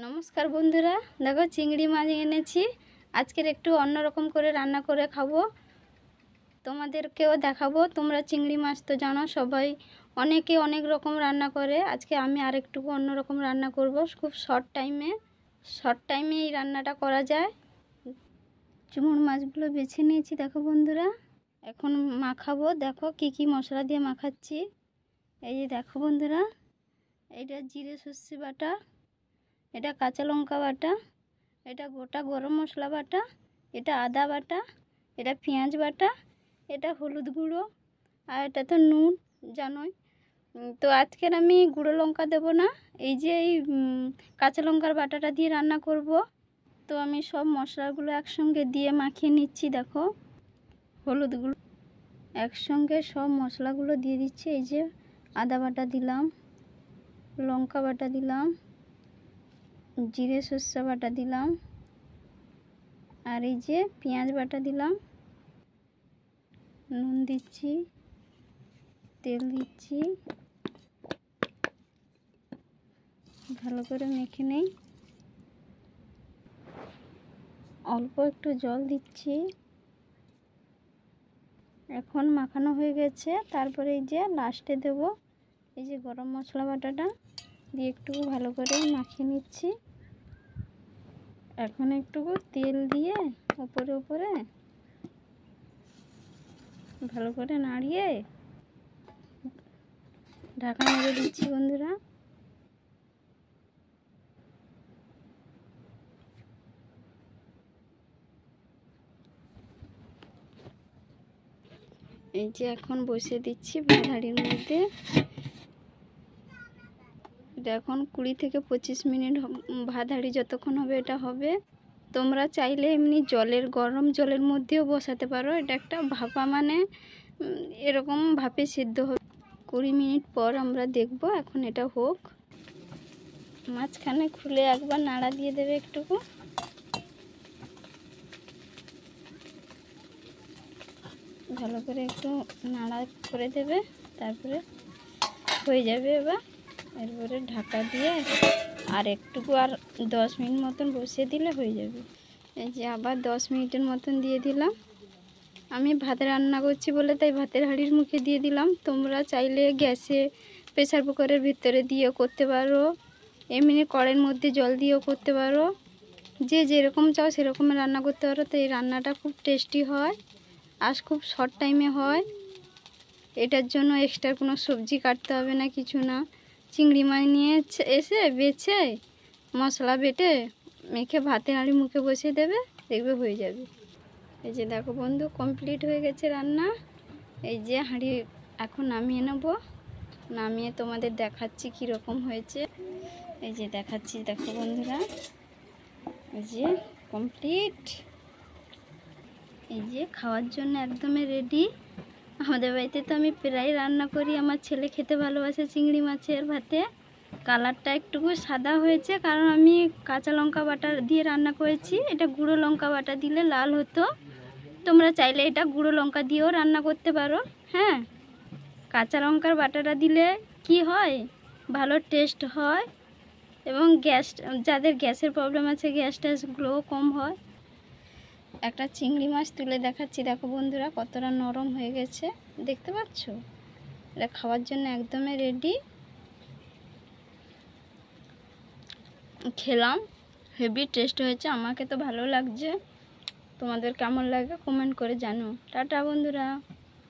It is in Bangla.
নমস্কার বন্ধুরা, দেখো চিংড়ি মাছ এনেছি। আজকের একটু অন্যরকম করে রান্না করে খাবো, তোমাদেরকেও দেখাবো। তোমরা চিংড়ি মাছ তো জানো সবাই, অনেকে অনেক রকম রান্না করে। আজকে আমি আরেকটু অন্যরকম রান্না করব, খুব শর্ট টাইমে এই রান্নাটা করা যায়। চুমুর মাছগুলো বেছে নিয়েছি দেখো বন্ধুরা। এখন মাখাবো, দেখো কি কি মশলা দিয়ে মাখাচ্ছি। এই যে দেখো বন্ধুরা, এইটা জিরে সর্ষে বাটা, এটা কাঁচা লঙ্কা বাটা, এটা গোটা গরম মশলা বাটা, এটা আদা বাটা, এটা পেঁয়াজ বাটা, এটা হলুদ গুঁড়ো, আর এটা তো নুন জানোই। তো আজকের আমি গুঁড়ো লঙ্কা দেবো না, এই যে এই কাঁচা লঙ্কার বাটাটা দিয়ে রান্না করব। তো আমি সব মশলাগুলো একসঙ্গে দিয়ে মাখিয়ে নিচ্ছি। দেখো হলুদ গুঁড়ো একসঙ্গে সব মশলাগুলো দিয়ে দিচ্ছি। এই যে আদা বাটা দিলাম, লঙ্কা বাটা দিলাম, জিরে সর্ষে বাটা দিলাম, আর এই যে পেঁয়াজ বাটা দিলাম, নুন দিচ্ছি, তেল দিচ্ছি, ভালো করে মেখে নেই। অল্প একটু জল দিচ্ছি। এখন মাখানো হয়ে গেছে, তারপরে এই যে লাস্টে দেব এই যে গরম মশলা বাটাটা দিয়ে একটু ভালো করে মাখিয়ে নিচ্ছি। এখন একটু তেল দিয়ে উপরে ভালো করে নাড়িয়ে ঢাকা মেরে দিচ্ছি বন্ধুরা। এই যে এখন বসিয়ে দিচ্ছি ভাত হাঁড়ির মধ্যে। এটা এখন 20 থেকে 25 মিনিট ভাত হাঁড়ি যতক্ষণ হবে এটা হবে। তোমরা চাইলে এমনি গরম জলের মধ্যেও বসাতে পারো। এটা একটা ভাপা, মানে এরকম ভাপে সিদ্ধ হবে। 20 মিনিট পর আমরা দেখব। এখন এটা হোক। মাঝখানে খুলে একবার নাড়া দিয়ে দেবে একটুকু। ভালো করে একটু নাড়া করে দেবে, তারপরে হয়ে যাবে। এরপরে ঢাকা দিয়ে আর একটুকু আর 10 মিনিট মতন বসিয়ে দিলে হয়ে যাবে। এই যে আবার 10 মিনিটের মতন দিয়ে দিলাম। আমি ভাত রান্না করছি বলে তাই ভাতের হাঁড়ির মুখে দিয়ে দিলাম। তোমরা চাইলে গ্যাসে প্রেসার কুকারের ভিতরে দিয়েও করতে পারো, এমনি কড়াইয়ের মধ্যে জল দিয়েও করতে পারো। যে যেরকম চাও সেরকম রান্না করতে পারো। তো এই রান্নাটা খুব টেস্টি হয়, আর খুব শর্ট টাইমে হয়। এটার জন্য এক্সট্রা কোনো সবজি কাটতে হবে না, কিছু না। চিংড়ি মাছ নিয়ে এসে বেছে মশলা বেটে মেখে ভাতের হাঁড়ি মুখে বসিয়ে দেবে, দেখবে হয়ে যাবে। এই যে দেখো বন্ধু, কমপ্লিট হয়ে গেছে রান্না। এই যে হাঁড়ি এখন নামিয়ে নেব। নামিয়ে তোমাদের দেখাচ্ছি কীরকম হয়েছে। এই যে দেখাচ্ছি, দেখো বন্ধুরা, এই যে কমপ্লিট। এই যে খাওয়ার জন্য একদমই রেডি। আমাদের বাড়িতে তো আমি প্রায় রান্না করি। আমার ছেলে খেতে ভালোবাসে চিংড়ি মাছের ভাতে। কালারটা একটু সাদা হয়েছে কারণ আমি কাঁচা লঙ্কা বাটা দিয়ে রান্না করেছি। এটা গুঁড়ো লঙ্কা বাটা দিলে লাল হতো। তোমরা চাইলে এটা গুঁড়ো লঙ্কা দিয়েও রান্না করতে পারো। হ্যাঁ, কাঁচা লঙ্কার বাটাটা দিলে কি হয়, ভালো টেস্ট হয়, এবং যাদের গ্যাসের প্রবলেম আছে গ্যাসগুলোও কম হয়। একটা চিংড়ি মাছ তুলে দেখাচ্ছি, দেখো বন্ধুরা কতটা নরম হয়ে গেছে, দেখতে পাচ্ছ? এটা খাওয়ার জন্য একদমই রেডি। খেলাম, হেভি টেস্ট হয়েছে, আমাকে তো ভালো লাগছে। তোমাদের কেমন লাগে কমেন্ট করে জানো। টাটা বন্ধুরা।